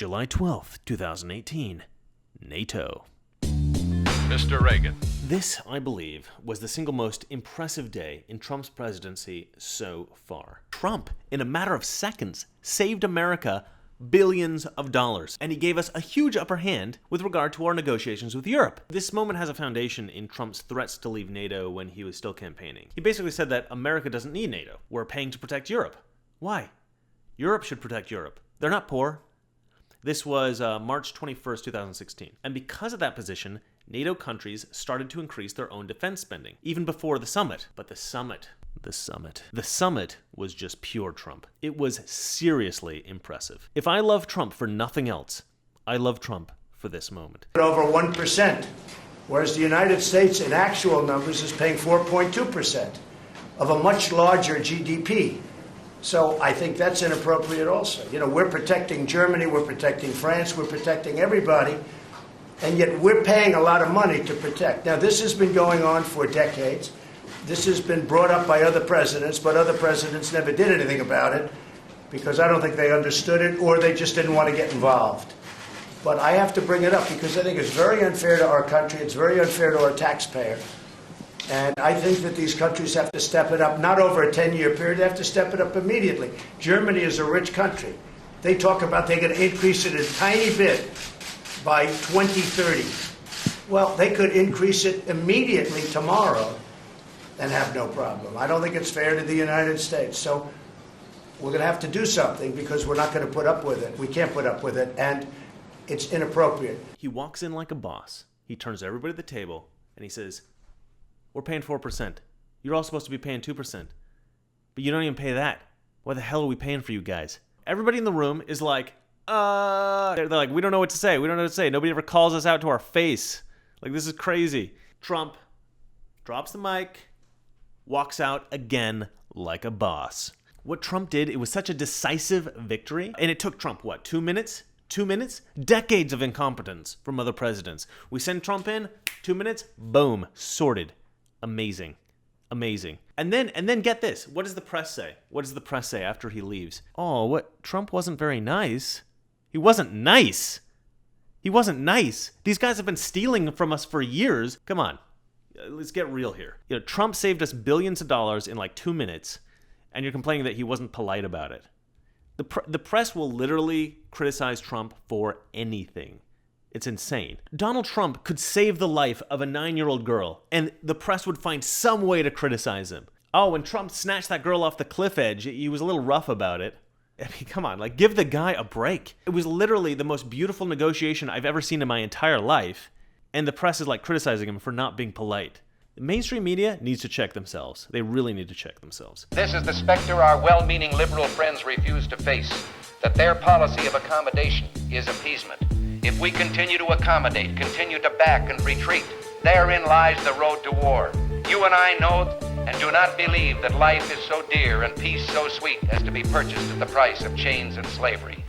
July 12th, 2018. Nato. Mr. Reagan. This, I believe, was the single most impressive day in Trump's presidency so far. Trump, in a matter of seconds, saved America billions of dollars, and he gave us a huge upper hand with regard to our negotiations with Europe. This moment has a foundation in Trump's threats to leave NATO when he was still campaigning. He basically said that America doesn't need NATO. We're paying to protect Europe. Why? Europe should protect Europe. They're not poor. This was March 21st, 2016. And because of that position, NATO countries started to increase their own defense spending, even before the summit. But the summit was just pure Trump. It was seriously impressive. If I love Trump for nothing else, I love Trump for this moment. Over 1%, whereas the United States in actual numbers is paying 4.2% of a much larger GDP. So I think that's inappropriate also. You know, we're protecting Germany, we're protecting France, we're protecting everybody, and yet we're paying a lot of money to protect. Now, this has been going on for decades. This has been brought up by other presidents, but other presidents never did anything about it because I don't think they understood it or they just didn't want to get involved. But I have to bring it up because I think it's very unfair to our country. It's very unfair to our taxpayer. And I think that these countries have to step it up, not over a 10-year period. They have to step it up immediately. Germany is a rich country. They talk about they're going to increase it a tiny bit by 2030. Well, they could increase it immediately tomorrow and have no problem. I don't think it's fair to the United States. So we're going to have to do something because we're not going to put up with it. We can't put up with it, and it's inappropriate. He walks in like a boss. He turns everybody at the table, and he says, "We're paying 4%. You're all supposed to be paying 2%. But you don't even pay that. Why the hell are we paying for you guys?" Everybody in the room is like, They're like, we don't know what to say. We don't know what to say. Nobody ever calls us out to our face. Like, this is crazy. Trump drops the mic, walks out again like a boss. What Trump did, it was such a decisive victory. And it took Trump, what, 2 minutes? 2 minutes? Decades of incompetence from other presidents. We send Trump in, 2 minutes, boom, sorted. Amazing. Amazing. And then get this. What does the press say? What does the press say after he leaves? Oh, what? Trump wasn't very nice. He wasn't nice. He wasn't nice. These guys have been stealing from us for years. Come on. Let's get real here. You know, Trump saved us billions of dollars in like 2 minutes, and you're complaining that he wasn't polite about it. The press will literally criticize Trump for anything. It's insane. Donald Trump could save the life of a 9-year-old girl, and the press would find some way to criticize him. Oh, when Trump snatched that girl off the cliff edge, he was a little rough about it. I mean, come on, like, give the guy a break. It was literally the most beautiful negotiation I've ever seen in my entire life, and the press is, like, criticizing him for not being polite. The mainstream media needs to check themselves. They really need to check themselves. This is the specter our well-meaning liberal friends refuse to face, that their policy of accommodation is appeasement. If we continue to accommodate, continue to back and retreat, therein lies the road to war. You and I know and do not believe that life is so dear and peace so sweet as to be purchased at the price of chains and slavery.